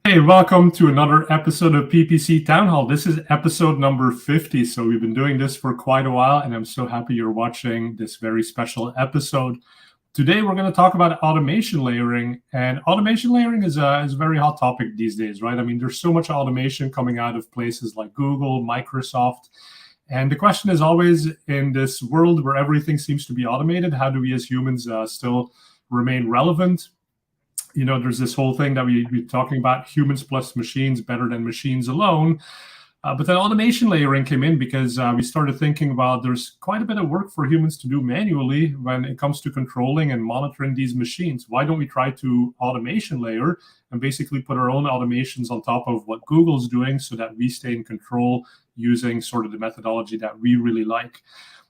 Hey, welcome to another episode of PPC Town Hall. This is episode number 50. So we've been doing this for quite a while, and I'm so happy you're watching this very special episode. Today, we're going to talk about automation layering, and automation layering is a very hot topic these days, right? I mean, there's so much automation coming out of places like Google, Microsoft, and the question is always, in this world where everything seems to be automated, how do we as humans still remain relevant? You know, there's this whole thing that we're talking about, humans plus machines better than machines alone. But then automation layering came in because we started thinking about there's quite a bit of work for humans to do manually when it comes to controlling and monitoring these machines. Why don't we try to automation layer and basically put our own automations on top of what Google's doing so that we stay in control using sort of the methodology that we really like?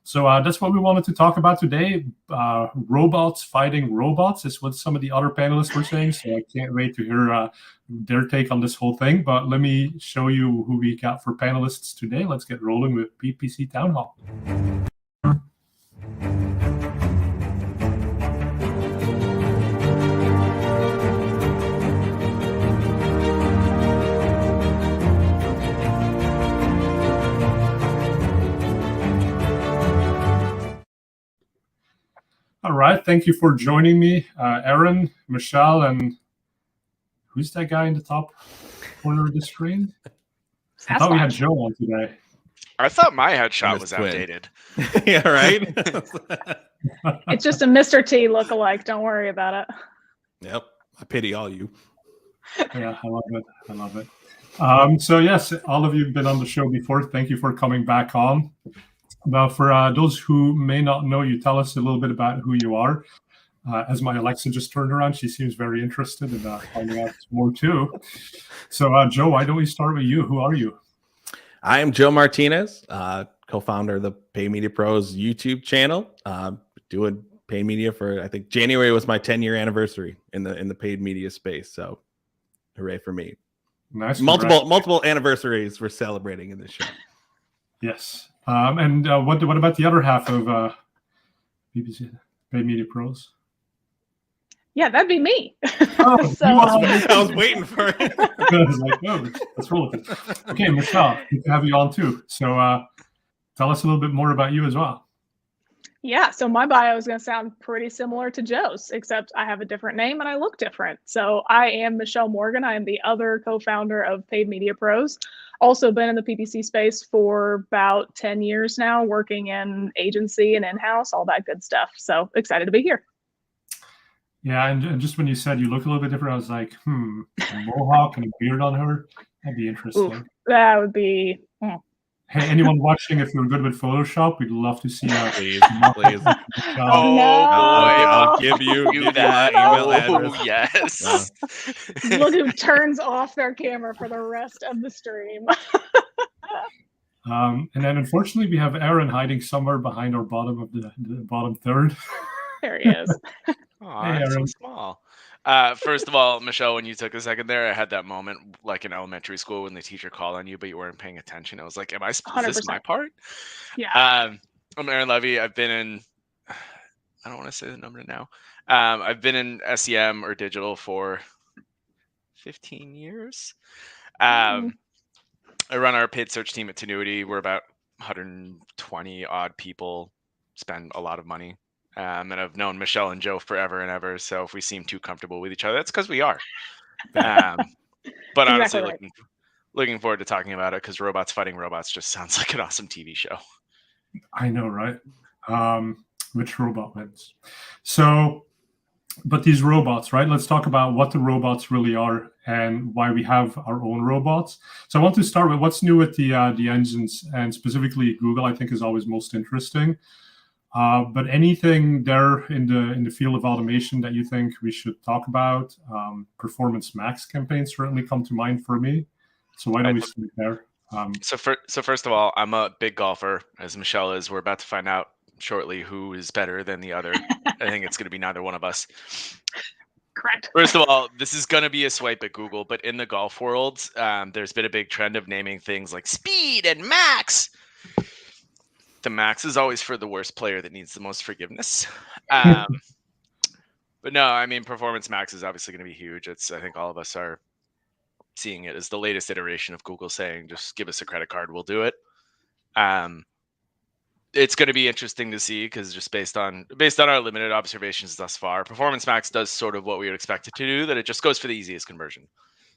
So that's what we wanted to talk about today. Robots fighting robots is what some of the other panelists were saying. So I can't wait to hear their take on this whole thing. But let me show you who we got for panelists today. Let's get rolling with PPC Town Hall. All right, thank you for joining me, Aaron, Michelle, and who's that guy in the top corner of the screen? I thought we had Joe on today. I thought my headshot was outdated. Yeah, right? It's just a Mr. T lookalike. Don't worry about it. Yep. I pity all you. Yeah, I love it. I love it. So yes, all of you have been on the show before. Thank you for coming back on. Now, for those who may not know you, tell us a little bit about who you are. As my Alexa just turned around, she seems very interested in finding out more too. So, Joe, why don't we start with you? Who are you? I am Joe Martinez, co-founder of the Paid Media Pros YouTube channel. Doing paid media for, I think January was my 10-year anniversary in the paid media space. So, hooray for me! Nice. Multiple anniversaries we're celebrating in this show. Yes. And what about the other half of PPC, Paid Media Pros? Yeah, that'd be me. Oh, So, I was waiting for it. I was like, oh, let's roll with it. Okay, Michelle, good to have you on too. So tell us a little bit more about you as well. yeah, so my bio is going to sound pretty similar to Joe's, except I have a different name and I look different. So I am Michelle Morgan. I am the other co-founder of Paid Media Pros. Also been in the PPC space for about 10 years now, working in agency and in-house, all that good stuff. So excited to be here. Yeah, and just when you said you look a little bit different, I was like, a mohawk and a beard on her. That'd be interesting. Oof, that would be... Hey, anyone watching, if you're good with Photoshop, we'd love to see Please. Oh, no. I'll give you that my email address. Oh, yes. Look who turns off their camera for the rest of the stream. And then unfortunately, we have Aaron hiding somewhere behind our bottom of the bottom third. There he is. Oh, Hey, that's so Aaron. small. First of all, Michelle, when you took a second there, I had that moment like in elementary school when the teacher called on you, but you weren't paying attention. I was like, is this my 100%. part? Yeah. I'm Aaron Levy. I've been in, I don't want to say the number now. I've been in SEM or digital for 15 years. I run our paid search team at Tinuiti. We're about 120 odd people, spend a lot of money. And I've known Michelle and Joe forever and ever. So if we seem too comfortable with each other, that's because we are. But honestly, Exactly right. looking forward to talking about it because robots fighting robots just sounds like an awesome TV show. I know, right? Which robot wins? So, but these robots, right? Let's talk about what the robots really are and why we have our own robots. So I want to start with what's new with the engines, and specifically Google, I think, is always most interesting. But anything there in the field of automation that you think we should talk about? Performance Max campaigns certainly come to mind for me. So why don't we start there? So first of all, I'm a big golfer, as Michelle is. We're about to find out shortly who is better than the other. I think it's going to be neither one of us. Correct. First of all, this is going to be a swipe at Google, but in the golf world, there's been a big trend of naming things like speed and max. The max is always for the worst player that needs the most forgiveness. But no, I mean, Performance Max is obviously going to be huge. I think all of us are seeing it as the latest iteration of Google saying, just give us a credit card, we'll do it. It's going to be interesting to see, because just based on our limited observations thus far, Performance Max does sort of what we would expect it to do, that it just goes for the easiest conversion.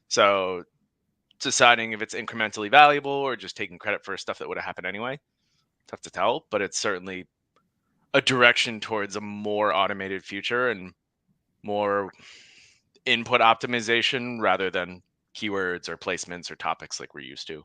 So deciding if it's incrementally valuable or just taking credit for stuff that would have happened anyway, tough to tell, but it's certainly a direction towards a more automated future and more input optimization rather than keywords or placements or topics like we're used to.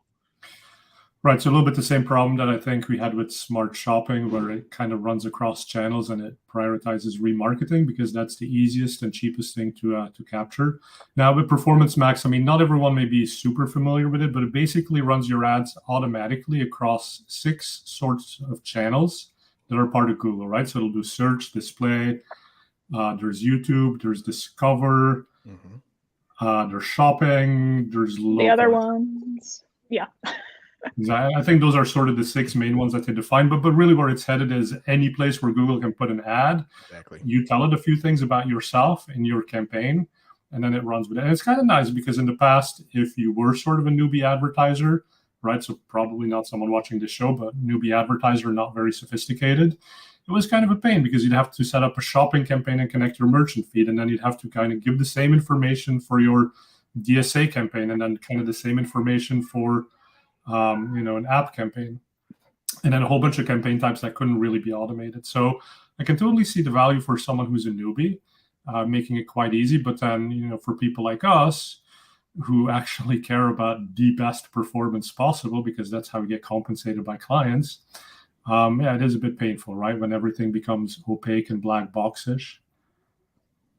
Right, so a little bit the same problem that I think we had with smart shopping, where it kind of runs across channels and it prioritizes remarketing because that's the easiest and cheapest thing to capture. Now with Performance Max, I mean, not everyone may be super familiar with it, but it basically runs your ads automatically across 6 sorts of channels that are part of Google, right? So it'll do search, display, there's YouTube, there's Discover, there's shopping, there's local. The other ones, yeah. I think those are sort of the 6 main ones that they define, but really where it's headed is any place where Google can put an ad. Exactly. You tell it a few things about yourself and your campaign, and then it runs with it. And it's kind of nice because in the past, if you were sort of a newbie advertiser, right, so probably not someone watching this show, but newbie advertiser, not very sophisticated, it was kind of a pain because you'd have to set up a shopping campaign and connect your merchant feed, and then you'd have to kind of give the same information for your DSA campaign, and then kind of the same information for an app campaign, and then a whole bunch of campaign types that couldn't really be automated. So I can totally see the value for someone who's a newbie, making it quite easy. But then, for people like us who actually care about the best performance possible, because that's how we get compensated by clients, it is a bit painful, right? When everything becomes opaque and black box-ish.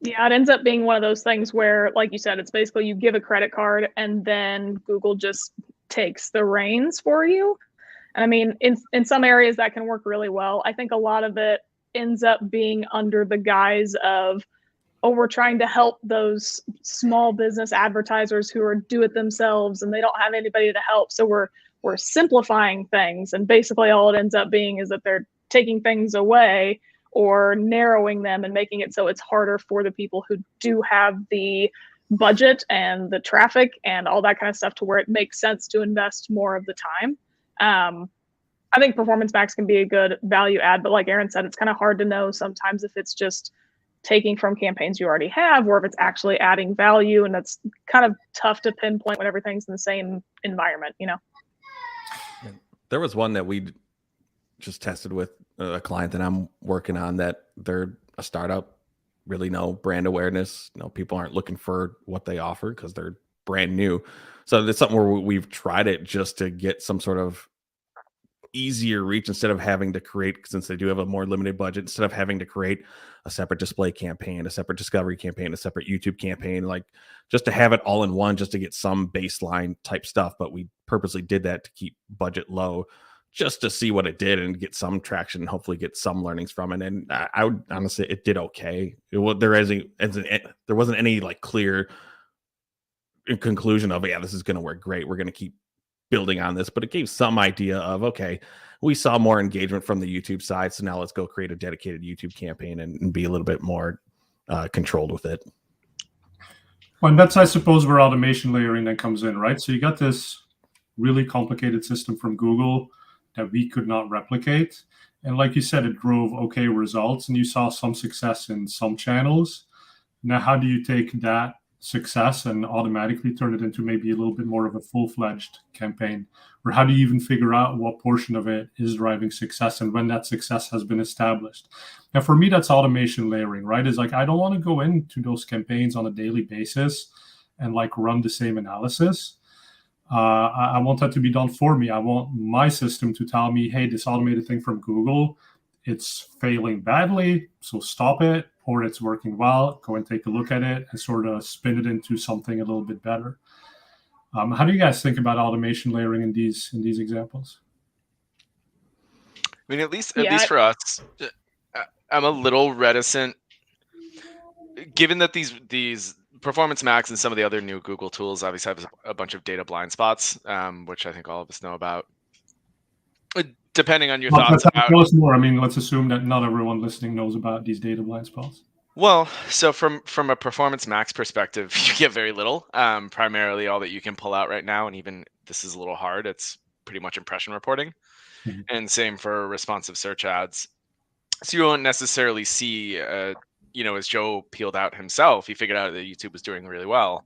Yeah, it ends up being one of those things where, like you said, it's basically you give a credit card and then Google just takes the reins for you. And I mean, in some areas that can work really well. I think a lot of it ends up being under the guise of, oh, we're trying to help those small business advertisers who are do it themselves and they don't have anybody to help. So we're simplifying things. And basically all it ends up being is that they're taking things away or narrowing them and making it so it's harder for the people who do have the budget and the traffic and all that kind of stuff to where it makes sense to invest more of the time. I think Performance Max can be a good value add, but like Aaron said, it's kind of hard to know sometimes if it's just taking from campaigns you already have or if it's actually adding value, and that's kind of tough to pinpoint when everything's in the same environment, There was one that we just tested with a client that I'm working on, that they're a startup, really no brand awareness. People aren't looking for what they offer because they're brand new. So it's something where we've tried it just to get some sort of easier reach, instead of having to create, since they do have a more limited budget, instead of having to create a separate display campaign, a separate discovery campaign, a separate YouTube campaign, like just to have it all in one, just to get some baseline type stuff. But we purposely did that to keep budget low, just to see what it did and get some traction and hopefully get some learnings from it. And I would honestly, it did okay. There wasn't any like clear conclusion of, yeah, this is going to work great, we're going to keep building on this, but it gave some idea of, okay, we saw more engagement from the YouTube side, so now let's go create a dedicated YouTube campaign and be a little bit more controlled with it. Well, and that's, I suppose, where automation layering then comes in, right? So you got this really complicated system from Google that we could not replicate. And like you said, it drove okay results and you saw some success in some channels. Now, how do you take that success and automatically turn it into maybe a little bit more of a full-fledged campaign? Or how do you even figure out what portion of it is driving success and when that success has been established? Now, for me, that's automation layering, right? Is like, I don't want to go into those campaigns on a daily basis and like run the same analysis. I want that to be done for me. I want my system to tell me, hey, this automated thing from Google, it's failing badly, so stop it, or it's working well, go and take a look at it and sort of spin it into something a little bit better. How do you guys think about automation layering in these examples? I mean, at least for us, I'm a little reticent, given that these Performance Max and some of the other new Google tools obviously have a bunch of data blind spots, which I think all of us know about. Depending on your thoughts about... Tell us more. I mean, let's assume that not everyone listening knows about these data blind spots. Well, so from a Performance Max perspective, you get very little. Primarily, all that you can pull out right now, and even this is a little hard. It's pretty much impression reporting, Mhm. and same for responsive search ads. So you won't necessarily see, as Joe peeled out himself, he figured out that YouTube was doing really well.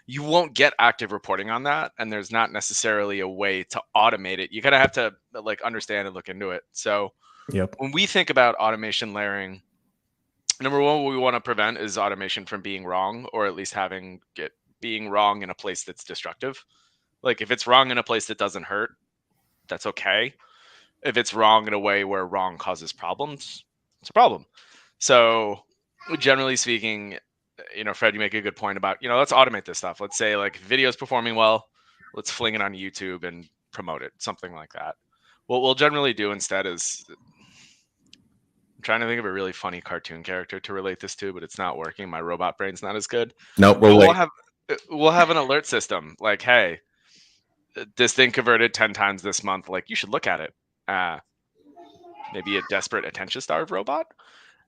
You won't get active reporting on that, and there's not necessarily a way to automate it. You kind of have to like understand and look into it. So Yep. when we think about automation layering, number one, what we want to prevent is automation from being wrong, or at least having it being wrong in a place that's destructive. Like if it's wrong in a place that doesn't hurt, that's okay. If it's wrong in a way where wrong causes problems, it's a problem. So generally speaking, Fred, you make a good point about, let's automate this stuff. Let's say like video's performing well, let's fling it on YouTube and promote it, something like that. What we'll generally do instead is, I'm trying to think of a really funny cartoon character to relate this to, but it's not working. My robot brain's not as good. Nope. But We'll wait. we'll have an alert system like, hey, this thing converted 10 times this month. Like you should look at it. Maybe a desperate attention-starved robot.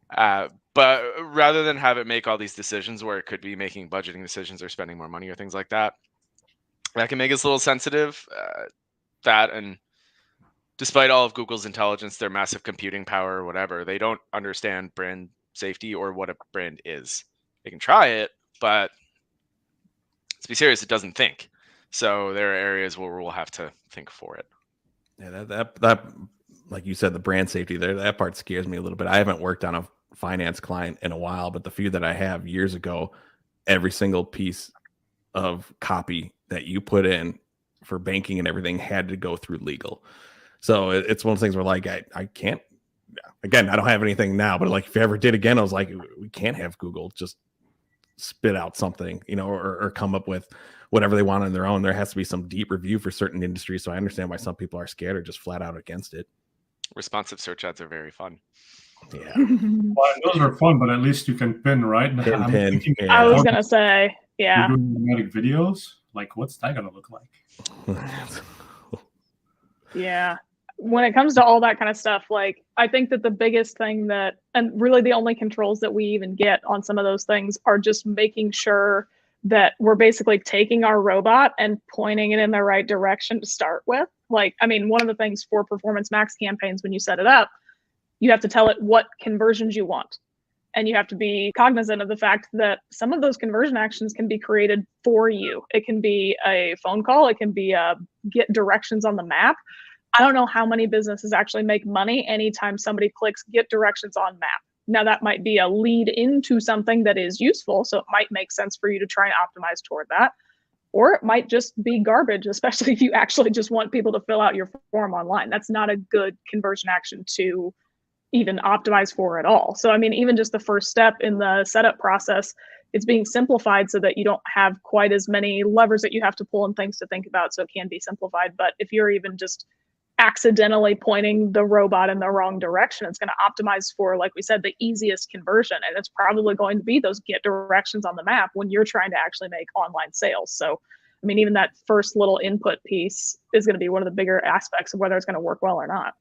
But rather than have it make all these decisions where it could be making budgeting decisions or spending more money or things like that, that can make us a little sensitive. And despite all of Google's intelligence, their massive computing power or whatever, they don't understand brand safety or what a brand is. They can try it, but to be serious, it doesn't think. So there are areas where we'll have to think for it. Yeah, that like you said, the brand safety there, that part scares me a little bit. I haven't worked on a finance client in a while, but the few that I have years ago, every single piece of copy that you put in for banking and everything had to go through legal. So it's one of those things where like I can't, again, I don't have anything now, but like if you ever did again, I was like, we can't have Google just spit out something, or come up with whatever they want on their own. There has to be some deep review for certain industries. So I understand why some people are scared or just flat out against it. Responsive search ads are very fun. Yeah. Well, those are fun, but at least you can pin, right? I'm Pin. thinking Yeah. I was gonna say, yeah. You're doing automatic videos. Like, what's that gonna look like? Yeah. When it comes to all that kind of stuff, like I think that the biggest thing that, and really the only controls that we even get on some of those things are just making sure that we're basically taking our robot and pointing it in the right direction to start with. Like, I mean, one of the things for Performance Max campaigns, when you set it up, you have to tell it what conversions you want. And you have to be cognizant of the fact that some of those conversion actions can be created for you. It can be a phone call. It can be a get directions on the map. I don't know how many businesses actually make money anytime somebody clicks get directions on map. Now that might be a lead into something that is useful. So it might make sense for you to try and optimize toward that. Or it might just be garbage, especially if you actually just want people to fill out your form online. That's not a good conversion action to even optimize for at all. So, I mean, even just the first step in the setup process, it's being simplified so that you don't have quite as many levers that you have to pull and things to think about. So it can be simplified. But if you're even just accidentally pointing the robot in the wrong direction, it's going to optimize for, like we said, the easiest conversion. And it's probably going to be those get directions on the map when you're trying to actually make online sales. So, I mean, even that first little input piece is going to be one of the bigger aspects of whether it's going to work well or not.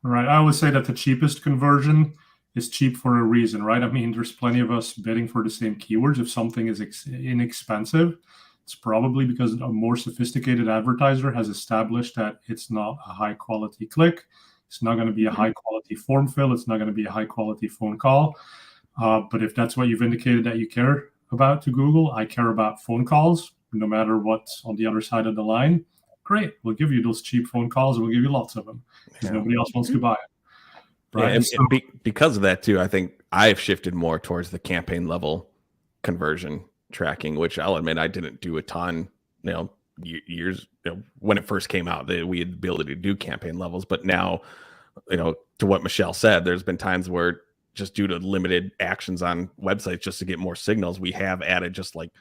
Right. I always say that the cheapest conversion is cheap for a reason, right? I mean, there's plenty of us bidding for the same keywords. If something is inexpensive, it's probably because a more sophisticated advertiser has established that it's not a high quality click. It's not going to be a high quality form fill. It's not going to be a high quality phone call. But if that's what you've indicated that you care about to Google, I care about phone calls, no matter what's on the other side of the line. Great. We'll give you those cheap phone calls and we'll give you lots of them because nobody else wants to buy it. Right. Yeah, and because of that too, I think I've shifted more towards the campaign level conversion tracking, which I'll admit I didn't do a ton, years when it first came out, that we had the ability to do campaign levels. But now, to what Michelle said, there's been times where just due to limited actions on websites, just to get more signals, we have added just like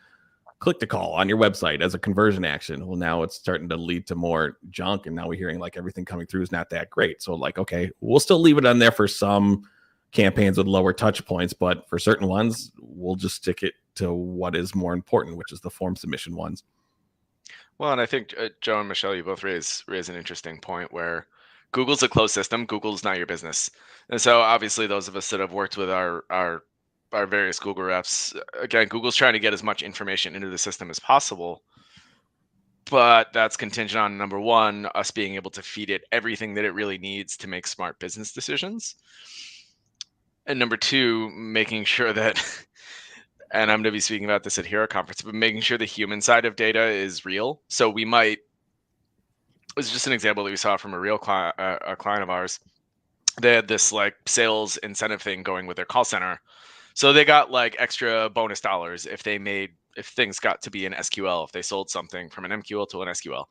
click to call on your website as a conversion action. Well, now it's starting to lead to more junk. And now we're hearing like everything coming through is not that great. So like, okay, we'll still leave it on there for some campaigns with lower touch points, but for certain ones, we'll just stick it to what is more important, which is the form submission ones. Well, and I think Joe and Michelle, you both raise an interesting point where Google's a closed system. Google's not your business. And so obviously those of us that have worked with our our various Google reps, again, Google's trying to get as much information into the system as possible, but that's contingent on, number one, us being able to feed it everything that it really needs to make smart business decisions. And number two, making sure that, and I'm going to be speaking about this at Hero Conference, but making sure the human side of data is real. So we might, it was just an example that we saw from a real client of ours. They had this like sales incentive thing going with their call center. So they got like extra bonus dollars if things got to be an SQL, if they sold something from an MQL to an SQL.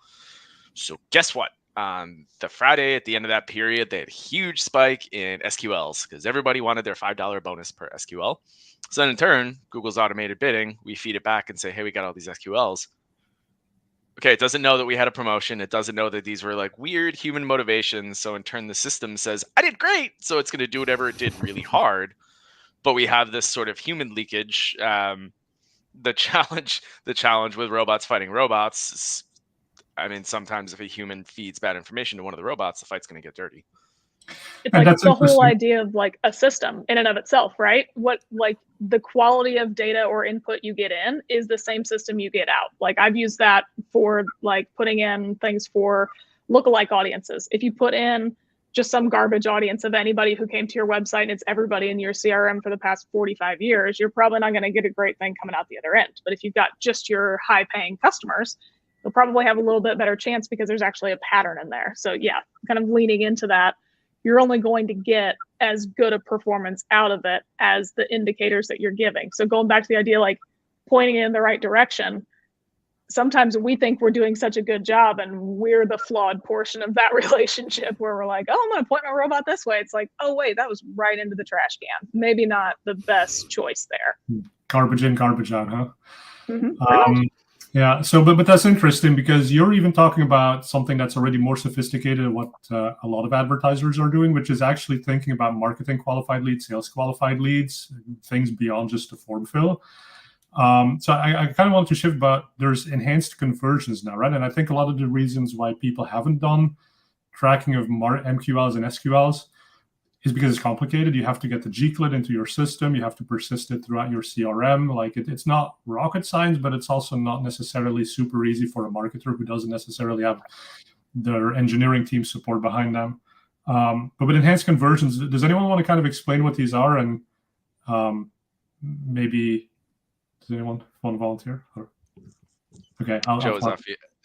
So guess what? On the Friday at the end of that period, they had a huge spike in SQLs because everybody wanted their $5 bonus per SQL. So then in turn, Google's automated bidding, we feed it back and say, hey, we got all these SQLs. Okay, it doesn't know that we had a promotion. It doesn't know that these were like weird human motivations. So in turn, the system says, I did great. So it's going to do whatever it did really hard. But we have this sort of human leakage. The challenge with robots fighting robots is, I mean, sometimes if a human feeds bad information to one of the robots, the fight's going to get dirty. It's like the whole idea of like a system in and of itself, right? What like the quality of data or input you get in is the same system you get out. Like I've used that for like putting in things for lookalike audiences. If you put in just some garbage audience of anybody who came to your website and it's everybody in your CRM for the past 45 years, you're probably not going to get a great thing coming out the other end. But if you've got just your high paying customers, you'll probably have a little bit better chance because there's actually a pattern in there. So yeah, kind of leaning into that, you're only going to get as good a performance out of it as the indicators that you're giving. So going back to the idea, like pointing it in the right direction, sometimes we think we're doing such a good job and we're the flawed portion of that relationship where we're like, oh, I'm going to point my robot this way. It's like, oh, wait, that was right into the trash can. Maybe not the best choice there. Garbage in, garbage out, huh? Mm-hmm. Yeah. So, but that's interesting because you're even talking about something that's already more sophisticated than what a lot of advertisers are doing, which is actually thinking about marketing qualified leads, sales qualified leads, things beyond just a form fill. So I kind of want to shift, but there's enhanced conversions now, right? And I think a lot of the reasons why people haven't done tracking of MQLs and SQLs is because it's complicated. You have to get the G-CLID into your system. You have to persist it throughout your CRM. Like it's not rocket science, but it's also not necessarily super easy for a marketer who doesn't necessarily have their engineering team support behind them. But with enhanced conversions, does anyone want to kind of explain what these are? And maybe, does anyone want to volunteer? Okay, Joe is off.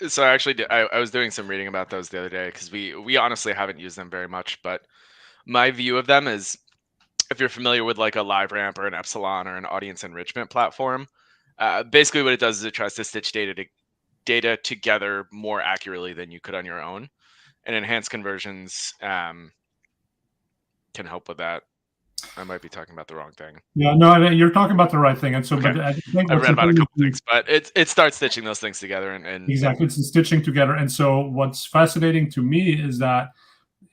So I actually did, I was doing some reading about those the other day because we honestly haven't used them very much, but my view of them is, if you're familiar with like a LiveRamp or an Epsilon or an audience enrichment platform, basically what it does is it tries to stitch data together more accurately than you could on your own, and enhanced conversions can help with that. I might be talking about the wrong thing. Yeah, no, you're talking about the right thing. And so, okay. But I think I've read about a couple things, but it starts stitching those things together. And exactly, it's the stitching together. And so what's fascinating to me is that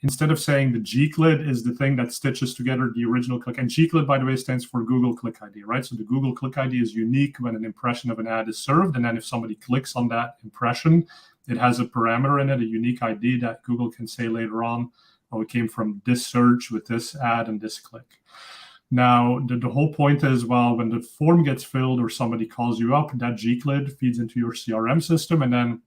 instead of saying the G-CLID is the thing that stitches together the original click, and G-CLID, by the way, stands for Google Click ID, right? So the Google Click ID is unique when an impression of an ad is served. And then if somebody clicks on that impression, it has a parameter in it, a unique ID that Google can say later on, oh, it came from this search with this ad and this click. Now, the whole point is, well, when the form gets filled or somebody calls you up, that G-CLID feeds into your CRM system. And then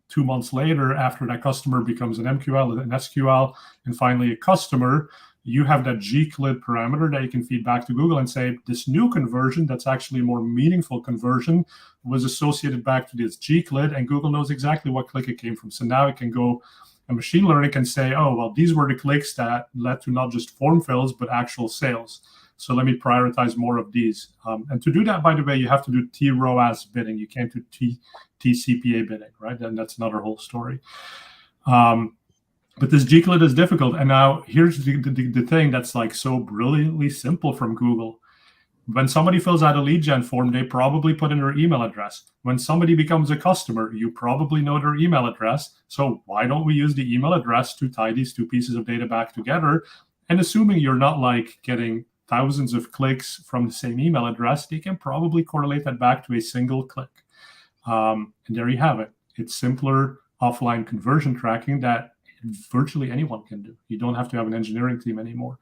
2 months later, after that customer becomes an MQL, an SQL, and finally a customer, you have that G-CLID parameter that you can feed back to Google and say, this new conversion, that's actually a more meaningful conversion, was associated back to this G-CLID, and Google knows exactly what click it came from. So now it can go, and machine learning can say, oh, well, these were the clicks that led to not just form fills, but actual sales. So let me prioritize more of these. And to do that, by the way, you have to do T-ROAS bidding. You can't do TCPA bidding, right? And that's another whole story. But this G-CLID is difficult. And now here's the thing that's like so brilliantly simple from Google. When somebody fills out a lead gen form, they probably put in their email address. When somebody becomes a customer, you probably know their email address. So why don't we use the email address to tie these two pieces of data back together? And assuming you're not like getting thousands of clicks from the same email address, they can probably correlate that back to a single click. And there you have it. It's simpler offline conversion tracking that virtually anyone can do. You don't have to have an engineering team anymore.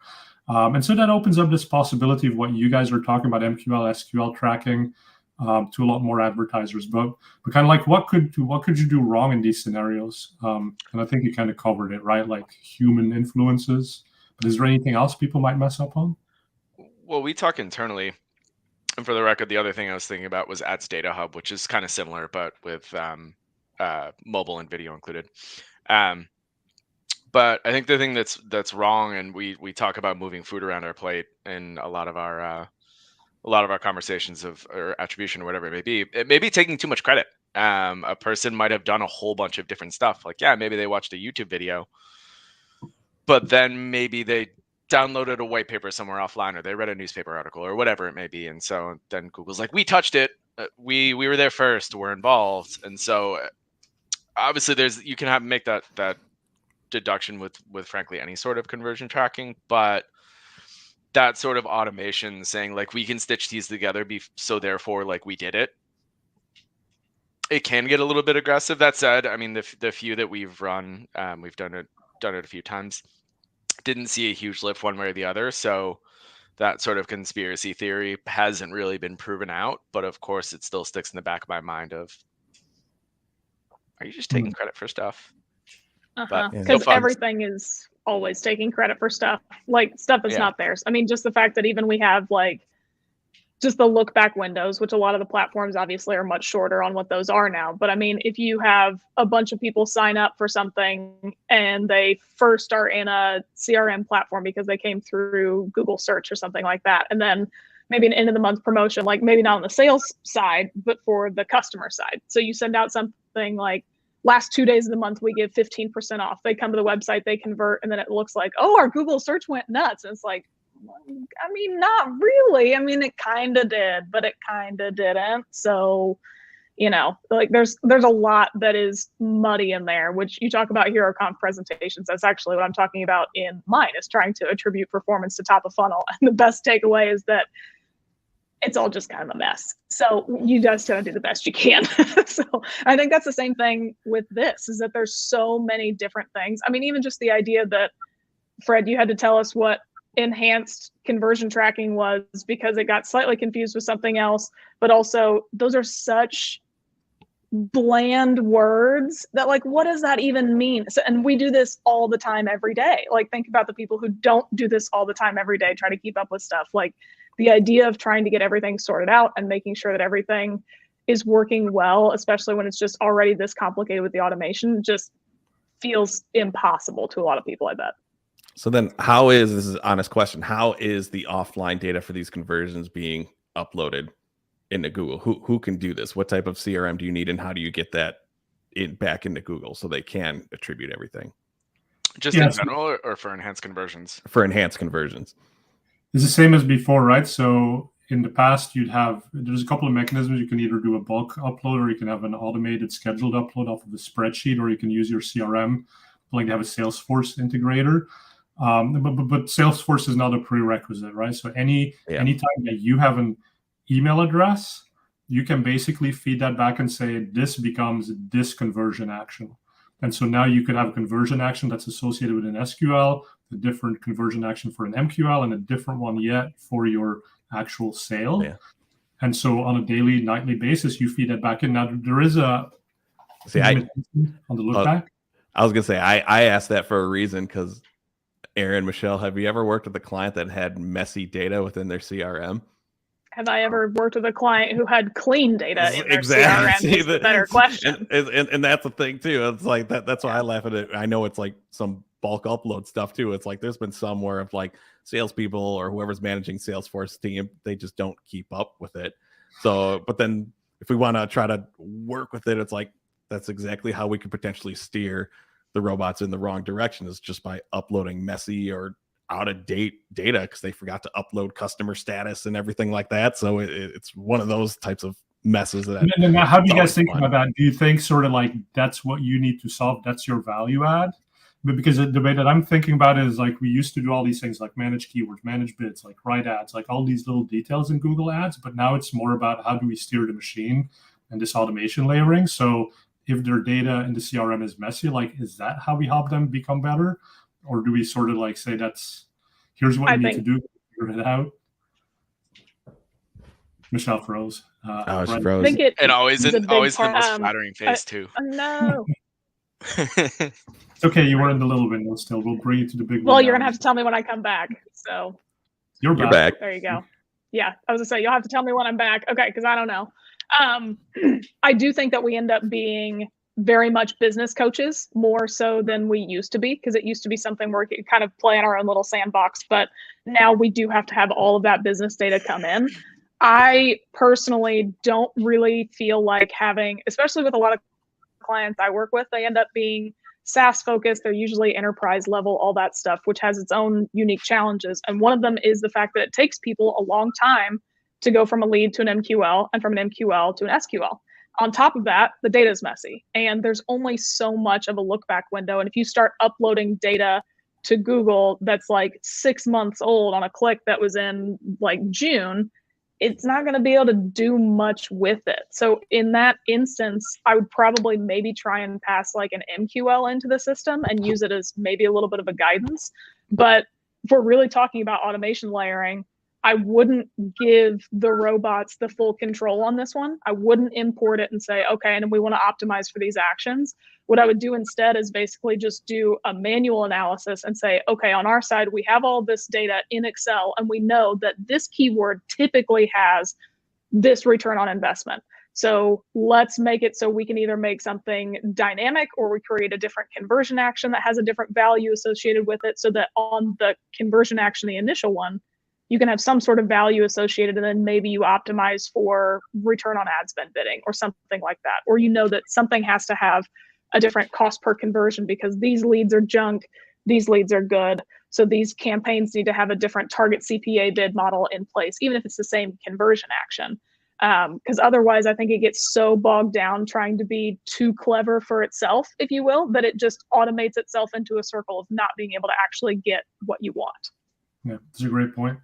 And so that opens up this possibility of what you guys are talking about, MQL, SQL tracking, to a lot more advertisers. But kind of like, what could you do wrong in these scenarios? And I think you kind of covered it, right? Like human influences. But is there anything else people might mess up on? Well, we talk internally. And for the record, the other thing I was thinking about was Ads Data Hub, which is kind of similar, but with mobile and video included. But I think the thing that's wrong, and we talk about moving food around our plate in a lot of our conversations or attribution or whatever it may be. It may be taking too much credit. A person might have done a whole bunch of different stuff. Like, yeah, maybe they watched a YouTube video, but then maybe they downloaded a white paper somewhere offline, or they read a newspaper article, or whatever it may be. And so then Google's like, we touched it. We were there first. We're involved. And so obviously you can make that deduction with frankly any sort of conversion tracking, but that sort of automation saying like, we can stitch these together, so therefore like we did it can get a little bit aggressive. That said, I mean, the few that we've run, we've done it a few times, didn't see a huge lift one way or the other. So that sort of conspiracy theory hasn't really been proven out, but of course it still sticks in the back of my mind of, are you just taking credit for stuff? Because everything is always taking credit for stuff, like stuff that's not theirs. I mean, just the fact that even we have like just the look back windows, which a lot of the platforms obviously are much shorter on what those are now. But I mean, if you have a bunch of people sign up for something and they first are in a CRM platform because they came through Google search or something like that, and then maybe an end of the month promotion, like maybe not on the sales side, but for the customer side. So you send out something like, last 2 days of the month, we give 15% off. They come to the website, they convert, and then it looks like, oh, our Google search went nuts. And it's like, I mean, not really. I mean, it kind of did, but it kind of didn't. So, like there's a lot that is muddy in there, which you talk about HeroConf presentations. That's actually what I'm talking about in mine, is trying to attribute performance to top of funnel. And the best takeaway is that it's all just kind of a mess. So you just gotta do the best you can. So I think that's the same thing with this, is that there's so many different things. I mean, even just the idea that, Fred, you had to tell us what enhanced conversion tracking was because it got slightly confused with something else, but also those are such bland words that, like, what does that even mean? So, and we do this all the time every day. Like, think about the people who don't do this all the time every day, try to keep up with stuff. Like, the idea of trying to get everything sorted out and making sure that everything is working well, especially when it's just already this complicated with the automation, just feels impossible to a lot of people, I bet. So then this is an honest question, how is the offline data for these conversions being uploaded into Google? Who can do this? What type of CRM do you need, and how do you get that back into Google so they can attribute everything? Just in general, or for enhanced conversions? For enhanced conversions. It's the same as before, right? So in the past, there's a couple of mechanisms. You can either do a bulk upload, or you can have an automated scheduled upload off of a spreadsheet, or you can use your CRM, like they have a Salesforce integrator. But Salesforce is not a prerequisite, right? So anytime that you have an email address, you can basically feed that back and say, this becomes this conversion action. And so now you could have a conversion action that's associated with an SQL, a different conversion action for an MQL, and a different one yet for your actual sale. Yeah. And so on a daily, nightly basis, you feed that back in. Now there is on the look back. I was gonna say I asked that for a reason, because Aaron, Michelle, have you ever worked with a client that had messy data within their CRM? Have I ever worked with a client who had clean data in their exactly. CRM? Is the better question. And that's the thing too. It's like that's why I laugh at it. I know it's like some bulk upload stuff too. It's like there's been some where of like salespeople or whoever's managing Salesforce team, they just don't keep up with it. So, but then if we want to try to work with it, it's like that's exactly how we could potentially steer the robots in the wrong direction, is just by uploading messy or out of date data because they forgot to upload customer status and everything like that. So it's one of those types of messes. And how do you guys think about that? Do you think sort of like that's what you need to solve? That's your value add? But because the way that I'm thinking about it is like we used to do all these things like manage keywords, manage bids, like write ads, like all these little details in Google Ads. But now it's more about how do we steer the machine and this automation layering. So if their data in the CRM is messy, like, is that how we help them become better? Or do we sort of like say here's what you need to do, figure it out? She Michelle froze. Right. I think And always it's a in big always the part- most flattering face too. No. It's okay, you were in the little window still. We'll bring you to the big Well, one you're now. gonna have to tell me when I come back. So You're You're back. back. there you go. Yeah, I was gonna say you'll have to tell me when I'm back. Okay, because I don't know. I do think that we end up being very much business coaches more so than we used to be, because it used to be something where we could kind of play in our own little sandbox, but now we do have to have all of that business data come in. I personally don't really feel like having, especially with a lot of clients I work with, they end up being SaaS focused. They're usually enterprise level, all that stuff, which has its own unique challenges. And one of them is the fact that it takes people a long time to go from a lead to an MQL and from an MQL to an SQL. On top of that, the data is messy and there's only so much of a look back window. And if you start uploading data to Google that's like 6 months old on a click that was in like June, it's not going to be able to do much with it. So in that instance, I would probably maybe try and pass like an MQL into the system and use it as maybe a little bit of a guidance. But if we're really talking about automation layering, I wouldn't give the robots the full control on this one. I wouldn't import it and say, okay, and we want to optimize for these actions. What I would do instead is basically just do a manual analysis and say, okay, on our side, we have all this data in Excel, and we know that this keyword typically has this return on investment. So let's make it so we can either make something dynamic or we create a different conversion action that has a different value associated with it, so that on the conversion action, the initial one, you can have some sort of value associated, and then maybe you optimize for return on ad spend bidding or something like that. Or you know that something has to have a different cost per conversion because these leads are junk, these leads are good. So these campaigns need to have a different target CPA bid model in place, even if it's the same conversion action. Because otherwise, I think it gets so bogged down trying to be too clever for itself, if you will, that it just automates itself into a circle of not being able to actually get what you want. Yeah, that's a great point.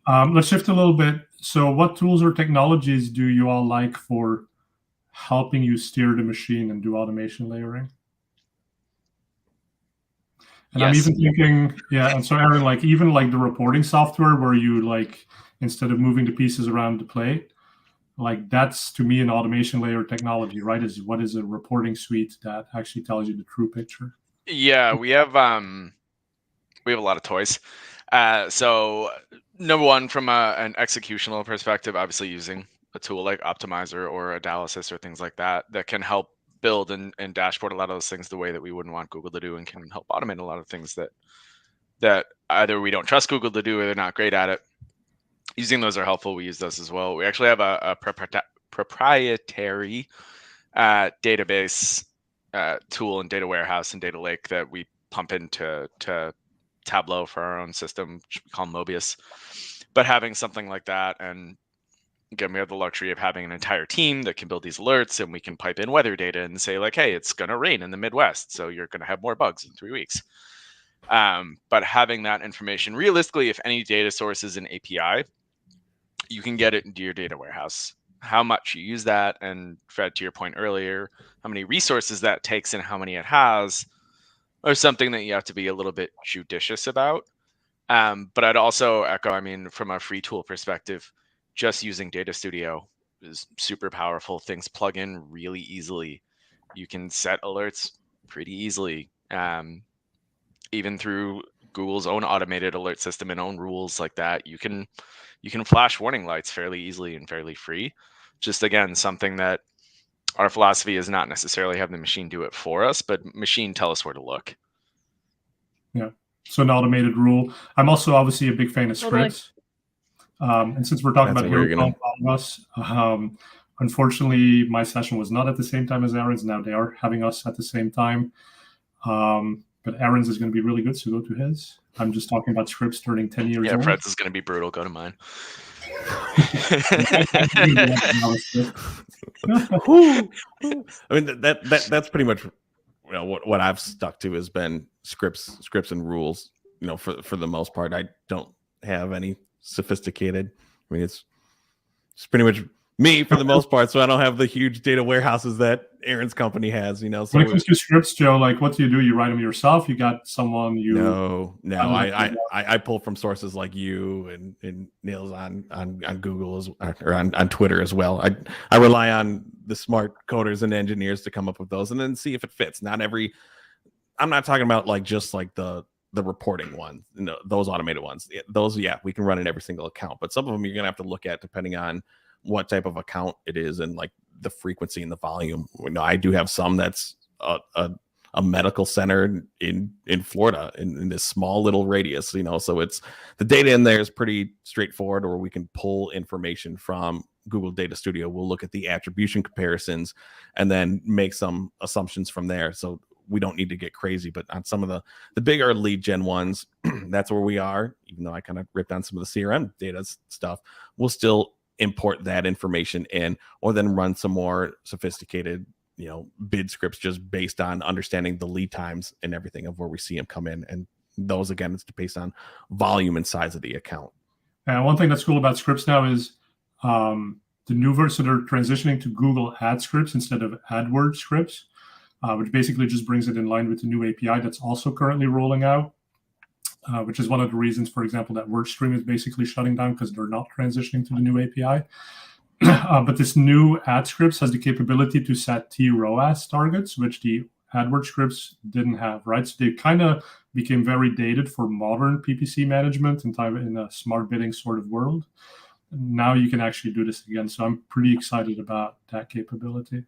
Let's shift a little bit. So what tools or technologies do you all like for helping you steer the machine and do automation layering? And yes. I'm even thinking, yeah, and so Aaron, like even like the reporting software where you like, instead of moving the pieces around the plate, like that's to me an automation layer technology, right? Is what is a reporting suite that actually tells you the true picture? Yeah, we have a lot of toys. So number one, from an executional perspective, obviously using a tool like Optimizer or Analysis or things like that can help build and dashboard a lot of those things the way that we wouldn't want Google to do, and can help automate a lot of things that either we don't trust Google to do or they're not great at it. Using those are helpful. We use those as well. We actually have a proprietary database tool and data warehouse and data lake that we pump into Tableau for our own system, which we call Mobius. But having something like that, and again, we have the luxury of having an entire team that can build these alerts, and we can pipe in weather data and say like, hey, it's going to rain in the Midwest, so you're going to have more bugs in 3 weeks. But having that information, realistically, if any data source is an API, you can get it into your data warehouse. How much you use that, and Fred, to your point earlier, how many resources that takes and how many it has, or something that you have to be a little bit judicious about. But I'd also echo, I mean, from a free tool perspective, just using Data Studio is super powerful. Things plug in really easily. You can set alerts pretty easily, even through Google's own automated alert system and own rules like that. You can flash warning lights fairly easily and fairly free. Just again, something that our philosophy is not necessarily have the machine do it for us, but machine tell us where to look. Yeah. So an automated rule. I'm also obviously a big fan of scripts. And since we're talking about Hero us, unfortunately, my session was not at the same time as Aaron's. Now they are having us at the same time. But Aaron's is going to be really good, so go to his. I'm just talking about scripts turning 10 years old. Yeah, Fred's is going to be brutal. Go to mine. I mean, that's pretty much what I've stuck to has been scripts and rules. For the most part, I don't have any sophisticated. I mean, it's pretty much me for the most part, so I don't have the huge data warehouses that Aaron's company has, you know. So when it comes to scripts, Joe, like what do? You write them yourself? You got someone you? No. I pull from sources like you and Neil's on Google or on Twitter as well. I rely on the smart coders and engineers to come up with those and then see if it fits. I'm not talking about like just like the reporting ones, those automated ones. Those, yeah, we can run in every single account, but some of them you're gonna have to look at depending on what type of account it is and like the frequency and the volume. I do have some that's a medical center in Florida in this small little radius, so it's the data in there is pretty straightforward, or we can pull information from Google Data Studio. We'll look at the attribution comparisons and then make some assumptions from there. So we don't need to get crazy, but on some of the bigger lead gen ones, that's where we are. Even though I kind of ripped on some of the CRM data stuff, we'll still import that information in, or then run some more sophisticated, bid scripts just based on understanding the lead times and everything of where we see them come in. And those, again, it's based on volume and size of the account. And one thing that's cool about scripts now is the new version, so they're transitioning to Google Ad Scripts instead of AdWords scripts, which basically just brings it in line with the new API that's also currently rolling out, which is one of the reasons, for example, that WordStream is basically shutting down because they're not transitioning to the new API. But this new ad scripts has the capability to set TROAS targets, which the AdWords scripts didn't have, right? So they kind of became very dated for modern PPC management in a smart bidding sort of world. Now you can actually do this again. So I'm pretty excited about that capability.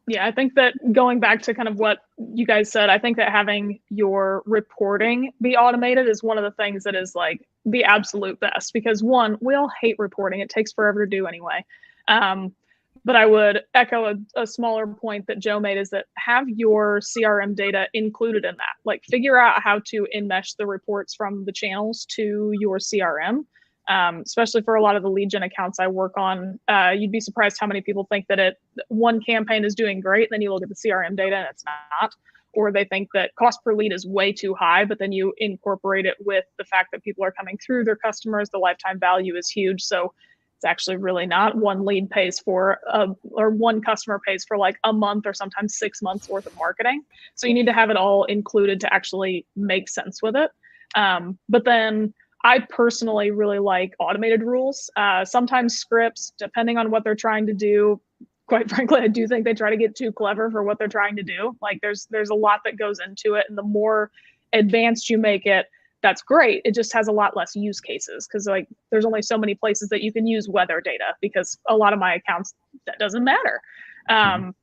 Yeah, I think that going back to kind of what you guys said, I think that having your reporting be automated is one of the things that is like the absolute best, because one, we all hate reporting. It takes forever to do anyway. But I would echo a smaller point that Joe made, is that have your CRM data included in that. Like figure out how to enmesh the reports from the channels to your CRM. Especially for a lot of the lead gen accounts I work on, you'd be surprised how many people think that one campaign is doing great, then you look at the CRM data and it's not, or they think that cost per lead is way too high, but then you incorporate it with the fact that people are coming through their customers, the lifetime value is huge. So it's actually really not. One lead pays for, or one customer pays for like a month or sometimes 6 months worth of marketing. So you need to have it all included to actually make sense with it. But then I personally really like automated rules. Sometimes scripts, depending on what they're trying to do, quite frankly, I do think they try to get too clever for what they're trying to do. Like there's a lot that goes into it, and the more advanced you make it, that's great. It just has a lot less use cases, because like there's only so many places that you can use weather data, because a lot of my accounts, that doesn't matter.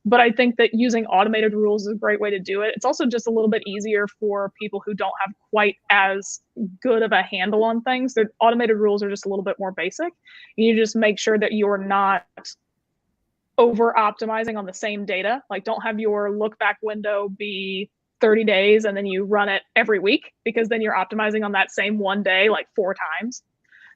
But I think that using automated rules is a great way to do it. It's also just a little bit easier for people who don't have quite as good of a handle on things. The automated rules are just a little bit more basic. You just make sure that you're not over optimizing on the same data. Like don't have your look back window be 30 days and then you run it every week, because then you're optimizing on that same one day like 4 times.